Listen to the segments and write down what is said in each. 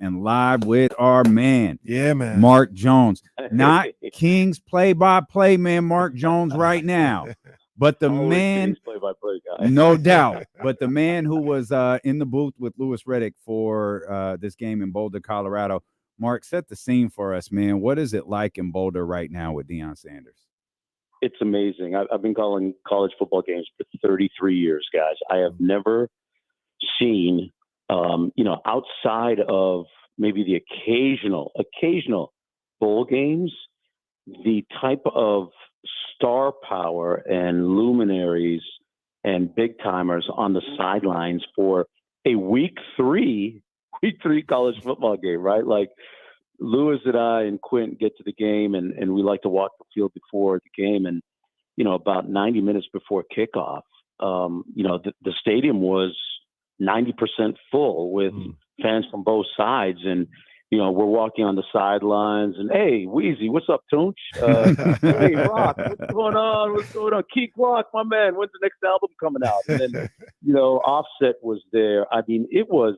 and live with our man, Yeah, man. Mark Jones. Not King's play-by-play man, Mark Jones, right now, but the Always man, King's play-by-play guy. no doubt, but the man who was in the booth with Louis Riddick for this game in Boulder, Colorado. Mark, set the scene for us, man. What is it like in Boulder right now with Deion Sanders? It's amazing. I've been calling college football games for 33 years, guys. I have never seen, outside of maybe the occasional bowl games, the type of star power and luminaries and big timers on the sidelines for a week three college football game, right? Like Lewis and I and Quint get to the game and we like to walk the field before the game. And, about 90 minutes before kickoff, the stadium was 90% full with fans from both sides. And, we're walking on the sidelines and, hey, Wheezy, what's up, Tunch? Hey, Rock, what's going on? What's going on? Keith Rock, my man, when's the next album coming out? And then, Offset was there. I mean, it was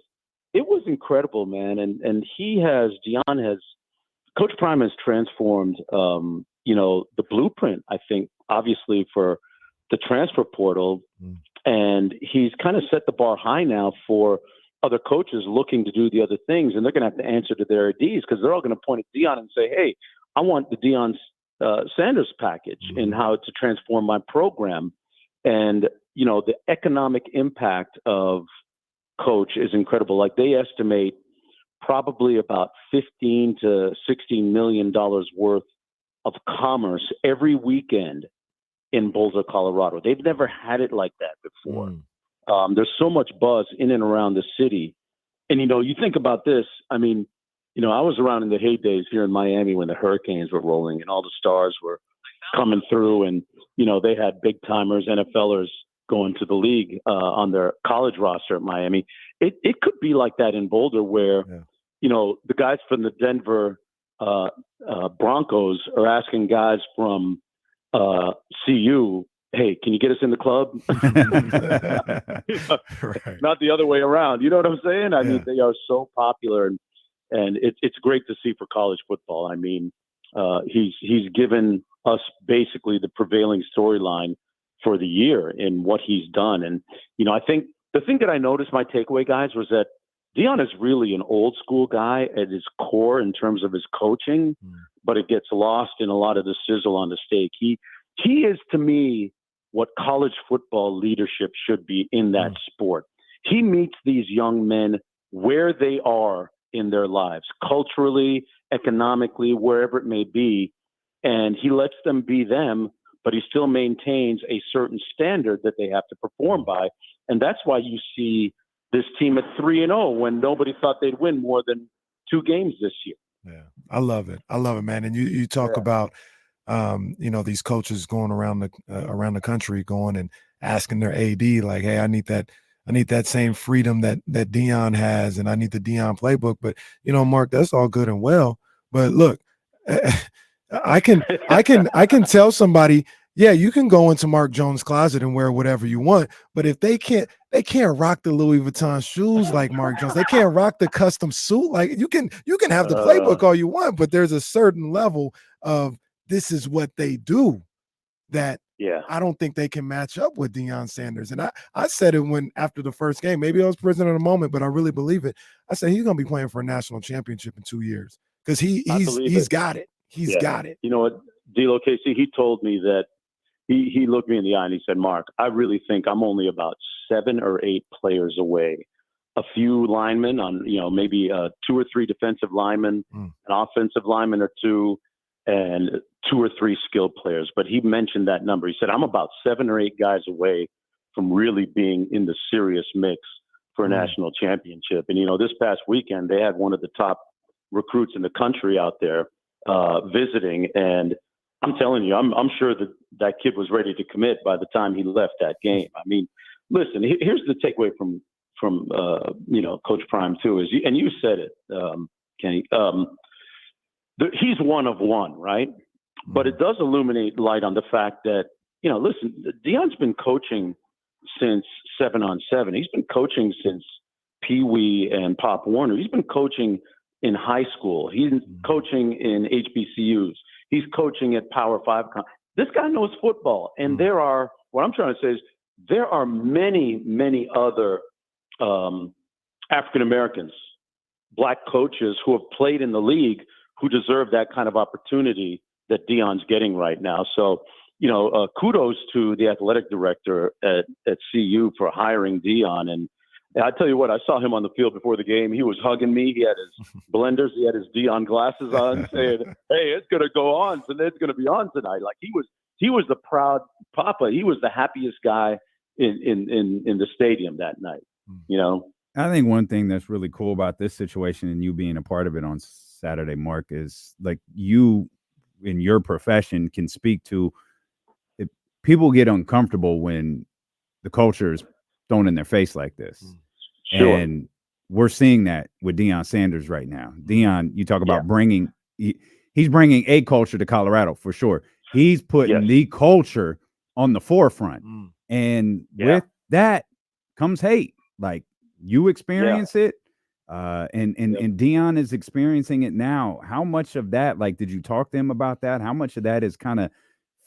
incredible, man. And Deion has, Coach Prime has transformed, the blueprint, I think, obviously for the transfer portal. And he's kind of set the bar high now for other coaches looking to do the other things. And they're going to have to answer to their ADs because they're all going to point at Deion and say, hey, I want the Deion Sanders package and how to transform my program. And, the economic impact of Coach is incredible. Like they estimate probably about $15 to $16 million worth of commerce every weekend in Boulder, Colorado. They've never had it like that before. There's so much buzz in and around the city. And, you think about this, I mean, I was around in the heydays here in Miami when the Hurricanes were rolling and all the stars were coming through and, they had big timers, NFLers going to the league on their college roster at Miami. It could be like that in Boulder where, the guys from the Denver Broncos are asking guys from CU, hey, can you get us in the club? Right. Not the other way around. You know what I'm saying? I mean, they are so popular and it's great to see for college football. I mean, he's given us basically the prevailing storyline for the year in what he's done. And, I think the thing that I noticed, my takeaway, guys, was that Deion is really an old school guy at his core in terms of his coaching, but it gets lost in a lot of the sizzle on the steak. He is, to me, what college football leadership should be in that sport. He meets these young men where they are in their lives, culturally, economically, wherever it may be, and he lets them be them, but he still maintains a certain standard that they have to perform by. And that's why you see this team at 3-0 when nobody thought they'd win more than 2 games this year. Yeah, I love it, man. And you talk about these coaches going around the country, going and asking their AD like, hey, I need that same freedom that Deion has, and I need the Deion playbook. But Mark, that's all good and well. But look, I can tell somebody, yeah, you can go into Mark Jones' closet and wear whatever you want, but if they can't rock the Louis Vuitton shoes like Mark Jones, they can't rock the custom suit. Like you can have the playbook all you want, but there's a certain level of this is what they do that I don't think they can match up with Deion Sanders. And I said it after the first game, maybe I was prisoner of the moment, but I really believe it. I said he's going to be playing for a national championship in 2 years because he's got it. He's got it. You know what, D-Lo Casey, he told me that he looked me in the eye and he said, Mark, I really think I'm only about 7 or 8 players away. A few linemen on, maybe 2 or 3 defensive linemen, an offensive lineman or 2, and 2 or 3 skilled players. But he mentioned that number. He said, I'm about 7 or 8 guys away from really being in the serious mix for a national championship. And, this past weekend, they had one of the top recruits in the country out there visiting. And I'm telling you, I'm sure that kid was ready to commit by the time he left that game. I mean, listen, here's the takeaway from Coach Prime too, and you said it, Kenny, he's one of one, right? But it does illuminate light on the fact that, listen, Deion's been coaching since 7-on-7. He's been coaching since Pee Wee and Pop Warner. He's been coaching in high school. He's coaching in HBCUs. He's coaching at Power 5. This guy knows football. And what I'm trying to say is there are many, many other African Americans, black coaches who have played in the league who deserve that kind of opportunity that Deion's getting right now. So, kudos to the athletic director at CU for hiring Deion. And I tell you what, I saw him on the field before the game. He was hugging me. He had his blenders. He had his Deion glasses on, saying, "Hey, it's going to go on. So it's going to be on tonight." Like he was the proud papa. He was the happiest guy in the stadium that night. I think one thing that's really cool about this situation and you being a part of it on Saturday, Mark, is like you in your profession can speak to if people get uncomfortable when the culture is thrown in their face like this. Sure. And we're seeing that with Deion Sanders right now. Deion, you talk about he's bringing a culture to Colorado for sure. He's putting the culture on the forefront. And with that comes hate. Like you experience it. And Deion is experiencing it now. How much of that, like, did you talk to him about that? How much of that is kind of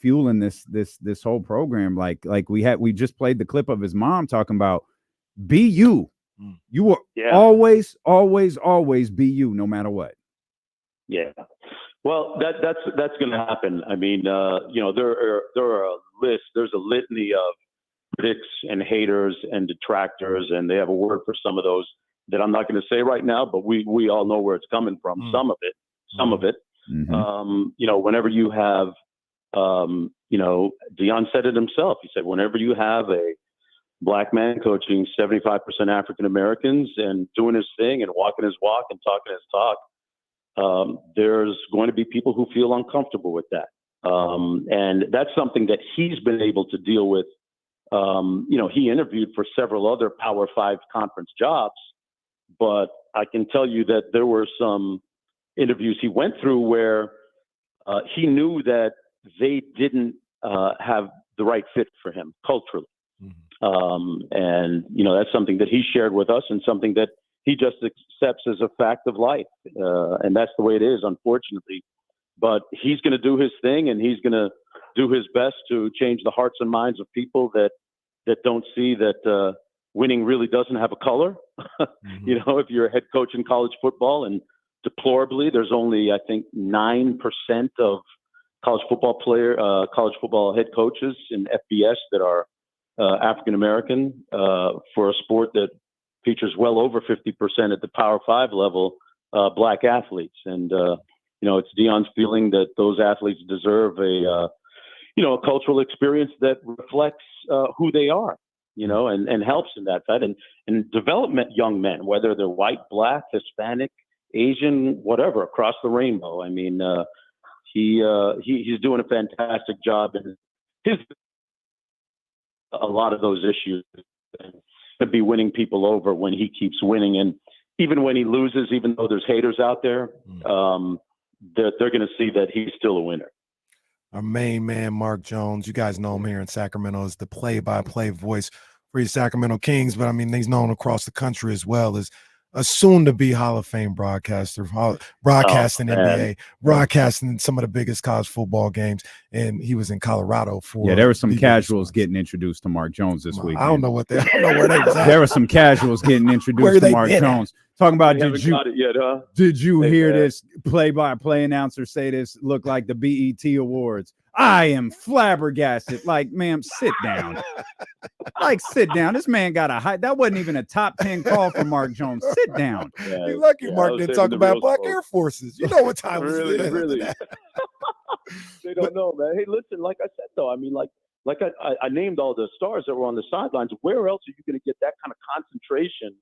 fueling this whole program? Like we just played the clip of his mom talking about be you. You will always be you, no matter what. Yeah. Well, that's going to happen. I mean, there's a litany of critics and haters and detractors, and they have a word for some of those that I'm not going to say right now, but we all know where it's coming from. Some of it. Mm-hmm. Whenever you have, Deion said it himself. He said, whenever you have a black man coaching 75% African Americans and doing his thing and walking his walk and talking his talk, there's going to be people who feel uncomfortable with that. And that's something that he's been able to deal with. He interviewed for several other Power 5 conference jobs, but I can tell you that there were some interviews he went through where he knew that they didn't have the right fit for him culturally. And that's something that he shared with us and something that he just accepts as a fact of life. And that's the way it is, unfortunately. But he's going to do his thing, and he's going to do his best to change the hearts and minds of people that don't see that winning really doesn't have a color. If you're a head coach in college football, and deplorably, there's only, I think, 9% of college football head coaches in FBS that are African American for a sport that features well over 50% at the Power 5 level, black athletes. And it's Deion's feeling that those athletes deserve a cultural experience that reflects who they are, and helps in that side and development young men, whether they're white, black, Hispanic, Asian, whatever, across the rainbow. I mean, he's doing a fantastic job, and a lot of those issues to be winning people over when he keeps winning. And even when he loses, even though there's haters out there, they're going to see that he's still a winner. Our main man, Mark Jones, you guys know him here in Sacramento as the play-by-play voice for your Sacramento Kings, but I mean, he's known across the country as well as a soon-to-be Hall of Fame broadcaster, broadcasting NBA, broadcasting some of the biggest college football games, and he was in Colorado for. Yeah, there were some casuals getting introduced to Mark Jones this week. I don't know where they was at. There were some casuals getting introduced to Mark Jones. Talking about, did you hear this play-by-play announcer say this looked like the BET Awards? I am flabbergasted. Like, ma'am, sit down. Sit down. This man got a high. That wasn't even a top 10 call for Mark Jones. Sit down. You're lucky Mark didn't talk about Black Air Forces. You know what time it is. Really. They don't know, man. Hey, listen, like I said, though, I mean, I named all the stars that were on the sidelines. Where else are you going to get that kind of concentration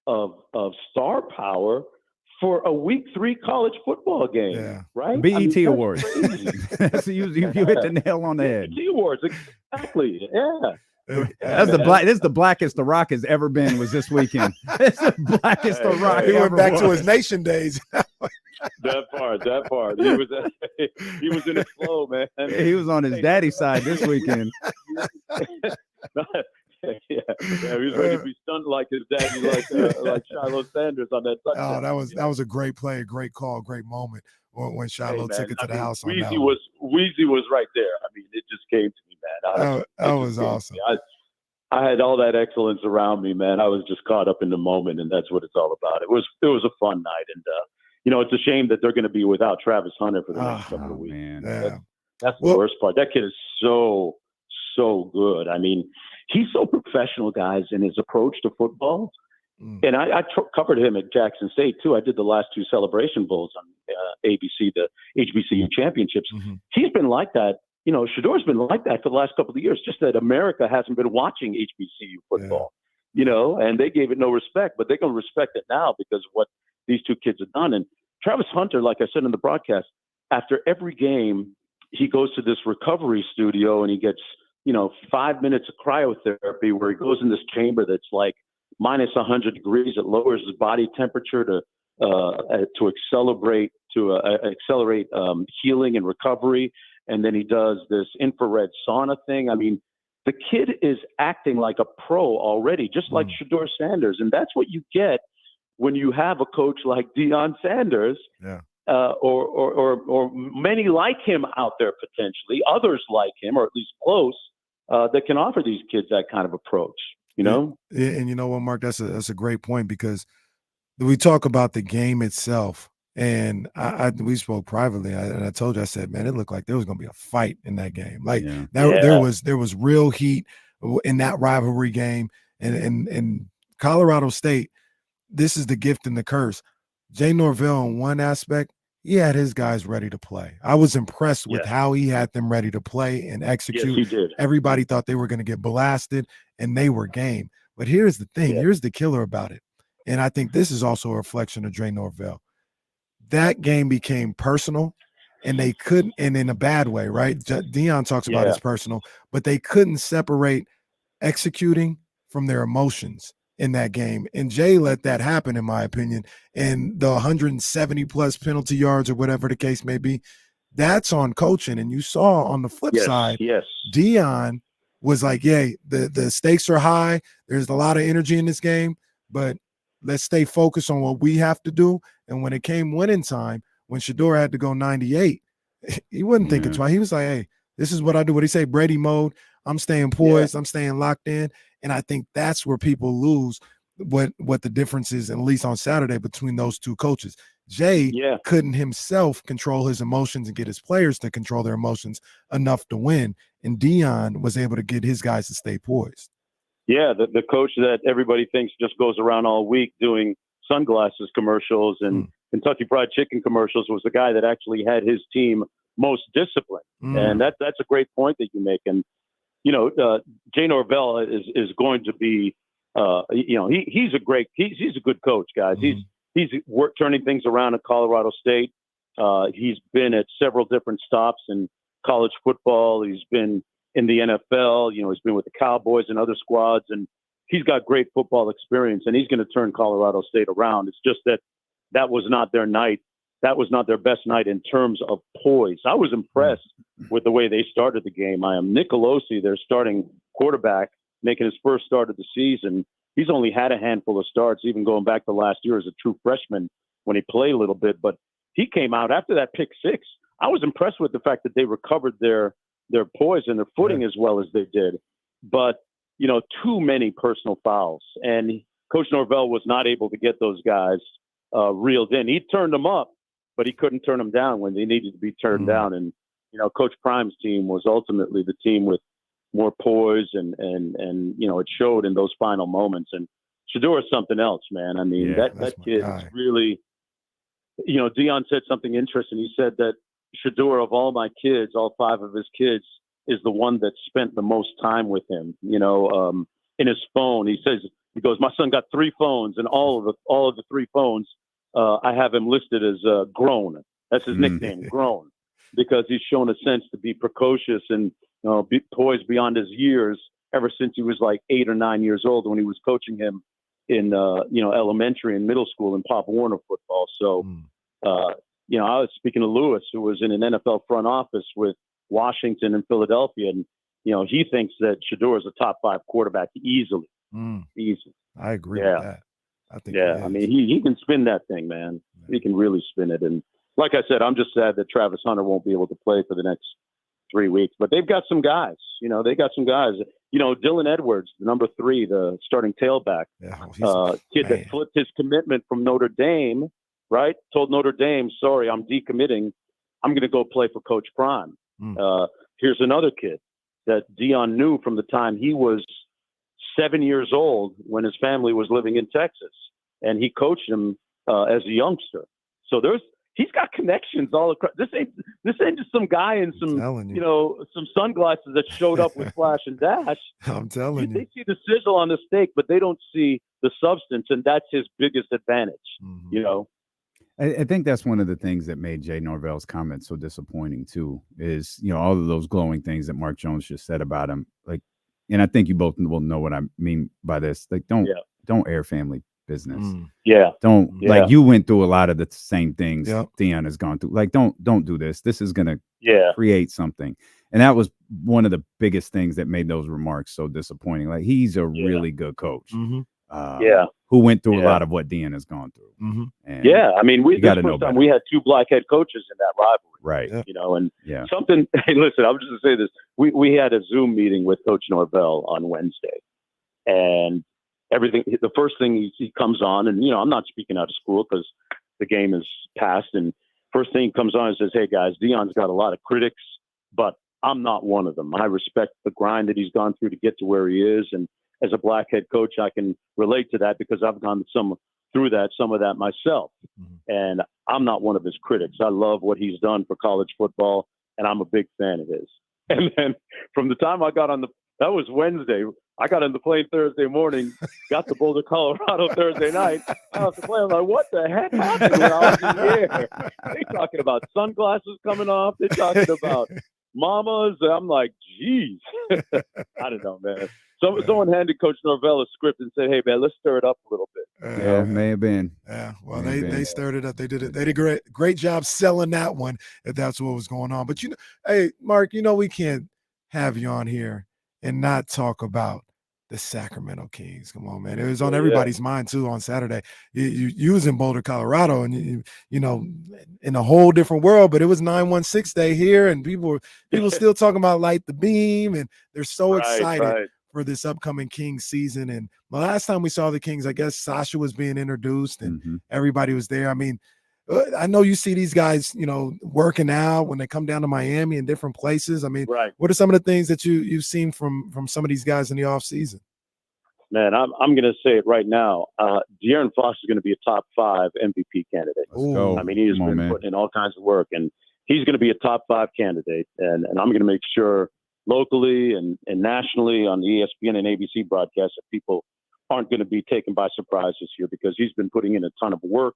of star power for a week 3 college football game, right? BET Awards. So you hit the nail on the head. BET Awards, exactly. Yeah. That's this is the blackest The Rock has ever been. Was this weekend? It's the blackest The Rock. He went back to his nation days. That part. He was in his flow, man. He was on his daddy side this weekend. Yeah. he was ready to be stunned like his daddy, like Shiloh Sanders on that touchdown. Oh, that was a great play, great call, great moment when Shiloh took it to the house on that one. Weezy was right there. I mean, it just came to me, man. That was awesome. I had all that excellence around me, man. I was just caught up in the moment, and that's what it's all about. It was a fun night, and it's a shame that they're going to be without Travis Hunter for the next couple of weeks. Man. Yeah. That's the worst part. That kid is so good. I mean, he's so professional, guys, in his approach to football. And I covered him at Jackson State, too. I did the last two Celebration Bowls on ABC, the HBCU championships. Mm-hmm. He's been like that. Shador's been like that for the last couple of years, just that America hasn't been watching HBCU football, and they gave it no respect, but they're going to respect it now because of what these two kids have done. And Travis Hunter, like I said in the broadcast, after every game, he goes to this recovery studio and he gets, 5 minutes of cryotherapy where he goes in this chamber that's like minus 100 degrees. It lowers his body temperature to accelerate healing and recovery. And then he does this infrared sauna thing. I mean, the kid is acting like a pro already, just like Shedeur Sanders. And that's what you get when you have a coach like Deion Sanders, or many like him out there potentially, others like him, or at least close, that can offer these kids that kind of approach, And you know what, Mark, that's a great point, because we talk about the game itself. And we spoke privately, and I told you, I said, man, it looked like there was going to be a fight in that game. There was real heat in that rivalry game. And Colorado State, this is the gift and the curse. Jay Norvell, in one aspect, he had his guys ready to play. I was impressed with how he had them ready to play and execute. Yes, he did. Everybody thought they were going to get blasted, and they were game. But here's the thing. Here's the killer about it. And I think this is also a reflection of Jay Norvell. That game became personal, and they couldn't, and in a bad way, right? Deion talks about it's personal, but they couldn't separate executing from their emotions in that game. And Jay let that happen, in my opinion. And the 170 plus penalty yards or whatever the case may be, that's on coaching. And you saw on the flip side, Deion was like, the stakes are high. There's a lot of energy in this game, but let's stay focused on what we have to do. And when it came winning time, when Shedeur had to go 98, he wasn't thinking twice. He was like, hey, this is what I do. What he say, Brady mode. I'm staying poised. I'm staying locked in. And I think that's where people lose what the difference is, at least on Saturday, between those two coaches. Jay couldn't himself control his emotions and get his players to control their emotions enough to win. And Deion was able to get his guys to stay poised. Yeah, the coach that everybody thinks just goes around all week doing sunglasses commercials and Kentucky Fried Chicken commercials was the guy that actually had his team most disciplined. And that's a great point that you make. And, Jay Norvell is going to be, he's a good coach, guys. He's turning things around at Colorado State. He's been at several different stops in college football. He's been in the NFL, he's been with the Cowboys and other squads, and he's got great football experience, and he's going to turn Colorado State around. It's just that was not their night. That was not their best night in terms of poise. I was impressed with the way they started the game. I am Nicolosi, their starting quarterback, making his first start of the season. He's only had a handful of starts, even going back to last year as a true freshman when he played a little bit, but he came out after that pick six. I was impressed with the fact that they recovered their poise and their footing as well as they did. But, too many personal fouls. And Coach Norvell was not able to get those guys reeled in. He turned them up, but he couldn't turn them down when they needed to be turned down. And, Coach Prime's team was ultimately the team with more poise and it showed in those final moments. And Shedeur is something else, man. I mean, that kid is really, Deion said something interesting. He said that Shedeur, of all my kids, all five of his kids, is the one that spent the most time with him, in his phone. He goes, my son got 3 phones, and all of the 3 phones, I have him listed as grown. That's his nickname, grown, because he's shown a sense to be precocious and be poised beyond his years ever since he was like 8 or 9 years old when he was coaching him in elementary and middle school in Pop Warner football. So, I was speaking to Lewis, who was in an NFL front office with Washington and Philadelphia, and he thinks that Shedeur is a top 5 quarterback easily. Easy. I agree with that. I think I mean, he can spin that thing, man. He can really spin it. And like I said, I'm just sad that Travis Hunter won't be able to play for the next 3 weeks. But they've got some guys. You know, they got some guys. You know, Dylan Edwards, the number 3, the starting tailback, kid that flipped his commitment from Notre Dame, right? Told Notre Dame, sorry, I'm decommitting. I'm going to go play for Coach Prime. Here's another kid that Deion knew from the time he was 7 years old when his family was living in Texas, and he coached him as a youngster. So he's got connections all across. This ain't just some guy in some some sunglasses that showed up with flash and dash. I'm telling you, they see the sizzle on the steak, but they don't see the substance, and that's his biggest advantage. You know. I think that's one of the things that made Jay Norvell's comment so disappointing too. Is all of those glowing things that Mark Jones just said about him, like. And I think you both will know what I mean by this. Like, don't air family business. Don't like you went through a lot of the same things Deion has gone through. Like, don't do this. This is gonna create something. And that was one of the biggest things that made those remarks so disappointing. Like, he's a really good coach. Who went through a lot of what Deion has gone through. And I mean, we had 2 black head coaches in that rivalry. Right. You know, and something, hey, listen, I'm just going to say this. We had a Zoom meeting with Coach Norvell on Wednesday. And the first thing he comes on, and, I'm not speaking out of school because the game is past. And first thing he comes on and says, hey, guys, Deion's got a lot of critics, but I'm not one of them. I respect the grind that he's gone through to get to where he is. And as a black head coach, I can relate to that because I've gone through some of that myself. And I'm not one of his critics. I love what he's done for college football, and I'm a big fan of his. And then from the time I got that was Wednesday. I got on the plane Thursday morning, got to Boulder, Colorado Thursday night. I was playing. I'm like, what the heck happened when I was in the air? They're talking about sunglasses coming off. They're talking about mamas. I'm like, geez. I don't know, man. Someone handed Coach Norvell a script and said, hey, man, let's stir it up a little bit. May have been. Yeah, well, they stirred it up. They did a great job selling that one, if that's what was going on. But, hey, Mark, we can't have you on here and not talk about the Sacramento Kings. Come on, man. It was on everybody's mind, too, on Saturday. You was in Boulder, Colorado, and, in a whole different world, but it was 916 day here, and people still talking about Light the Beam, and they're so excited for this upcoming Kings season. And the last time we saw the Kings, I guess Sasha was being introduced and everybody was there. I mean, I know you see these guys, working out when they come down to Miami and different places. I mean, what are some of the things that you've seen from some of these guys in the off season? Man, I'm going to say it right now. De'Aaron Fox is going to be a top 5 MVP candidate. I mean, he has been putting in all kinds of work, and he's going to be a top 5 candidate. And I'm going to make sure locally and nationally on the ESPN and ABC broadcast that people aren't going to be taken by surprise this year because he's been putting in a ton of work.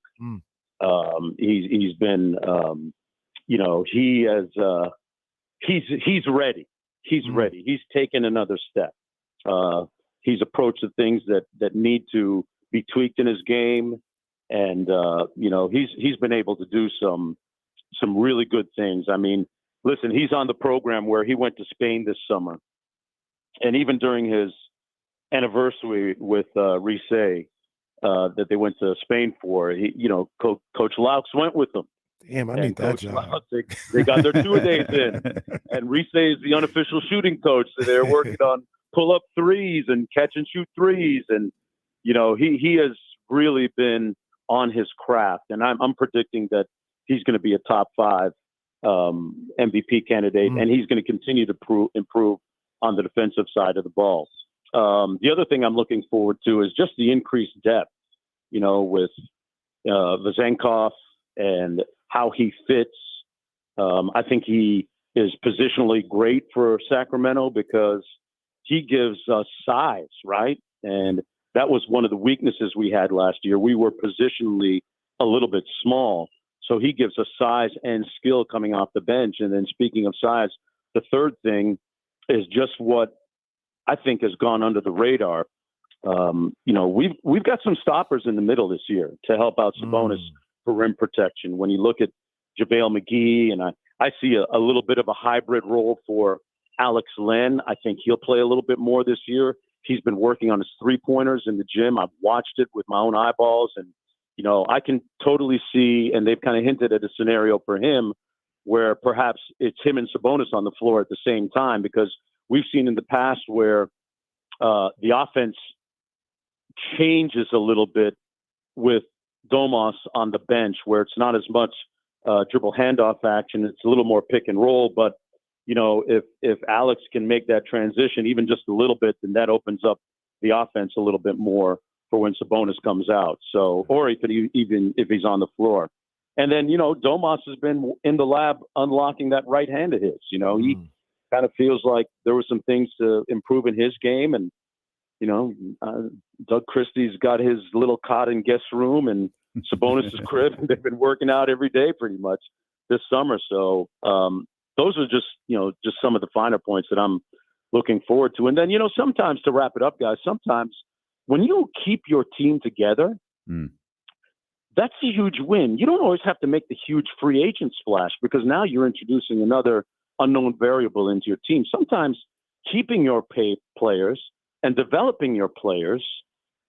He's been, he's ready. He's ready. He's taken another step. He's approached the things that need to be tweaked in his game. And, he's been able to do some really good things. I mean, listen, he's on the program where he went to Spain this summer. And even during his anniversary with Rice that they went to Spain for, Coach Laux went with them. Damn, I need that job. Laux, they got their 2-a-days in. And Rice is the unofficial shooting coach. So they're working on pull-up threes and catch-and-shoot threes. And, he has really been on his craft. And I'm predicting that he's going to be a top 5 MVP candidate, and he's going to continue to improve on the defensive side of the ball. The other thing I'm looking forward to is just the increased depth, with Vezenkov and how he fits. I think he is positionally great for Sacramento because he gives us size, right? And that was one of the weaknesses we had last year. We were positionally a little bit small. So he gives us size and skill coming off the bench. And then speaking of size, the third thing is just what I think has gone under the radar. We've got some stoppers in the middle this year to help out Sabonis for rim protection. When you look at JaVale McGee, and I see a little bit of a hybrid role for Alex Len. I think he'll play a little bit more this year. He's been working on his 3-pointers in the gym. I've watched it with my own eyeballs, and I can totally see, and they've kind of hinted at a scenario for him where perhaps it's him and Sabonis on the floor at the same time, because we've seen in the past where the offense changes a little bit with Domas on the bench, where it's not as much dribble handoff action. It's a little more pick and roll. But, if Alex can make that transition even just a little bit, then that opens up the offense a little bit more for when Sabonis comes out. So, or even if he's on the floor. And then, Domas has been in the lab unlocking that right hand of his. He kind of feels like there were some things to improve in his game. And, Doug Christie's got his little cot and guest room and Sabonis' crib. And they've been working out every day pretty much this summer. So those are just some of the finer points that I'm looking forward to. And then, sometimes, to wrap it up, guys, sometimes when you keep your team together, that's a huge win. You don't always have to make the huge free agent splash, because now you're introducing another unknown variable into your team. Sometimes keeping your players and developing your players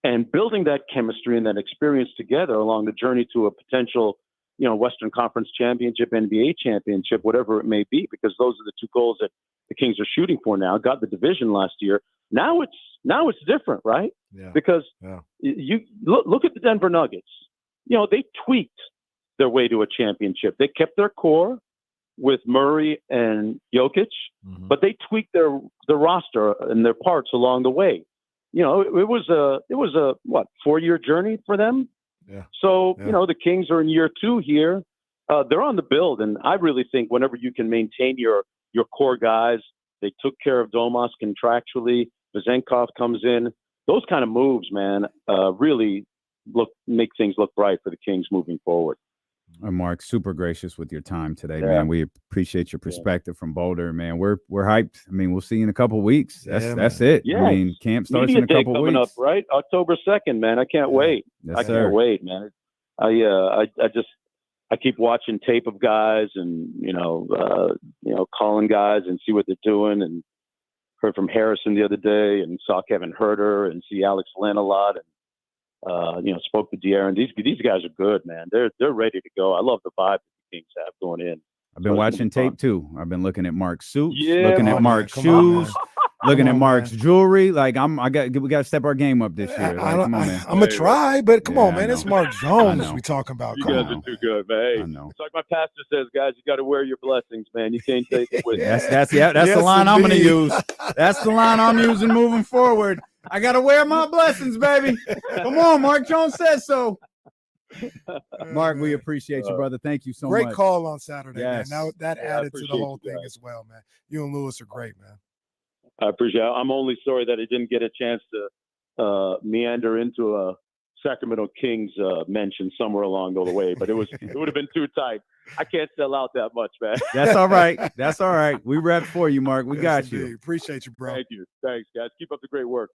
and building that chemistry and that experience together along the journey to a potential, Western Conference championship, NBA championship, whatever it may be, because those are the two goals that the Kings are shooting for now. Got the division last year. Now it's different, right? Yeah. Because you look at the Denver Nuggets. They tweaked their way to a championship. They kept their core with Murray and Jokic, but they tweaked their roster and their parts along the way. It was a 4-year journey for them. Yeah. So, the Kings are in year 2 here. They're on the build, and I really think whenever you can maintain your core guys, they took care of Domas contractually. Vezenkov comes in. Those kind of moves, man, really make things look bright for the Kings moving forward. Mark, super gracious with your time today, man. We appreciate your perspective from Boulder, man. We're hyped. I mean, we'll see you in a couple of weeks. That's it. Yeah. I mean, camp starts in a couple of weeks. Coming up, right? October 2nd, man. I can't wait. Yes, sir. Can't wait, man. I keep watching tape of guys and calling guys and see what they're doing, and heard from Harrison the other day and saw Kevin Herter and see Alex Len a lot, and spoke to De'Aaron. These guys are good, man. They're ready to go. I love the vibe that the Kings have going in. I've been watching tape too. I've been looking at Mark's suits, looking at Mark's shoes, looking at Mark's jewelry. Like we got to step our game up this year. Like, come on, man. I'm gonna try, but come on, man. It's Mark Jones we talking about. You guys are too good, man. Hey, it's like my pastor says, guys. You got to wear your blessings, man. You can't take it with you. That's the line I'm gonna use. That's the line I'm using moving forward. I got to wear my blessings, baby. Come on, Mark Jones says so. Mark, we appreciate you, brother. Thank you so much. Great call on Saturday, yes. man. That added to the whole thing as well, man. You and Lewis are great, man. I appreciate it. I'm only sorry that I didn't get a chance to meander into a Sacramento Kings mention somewhere along the way, but it would have been too tight. I can't sell out that much, man. That's all right. That's all right. We rep for you, Mark. We got you. Appreciate you, bro. Thank you. Thanks, guys. Keep up the great work.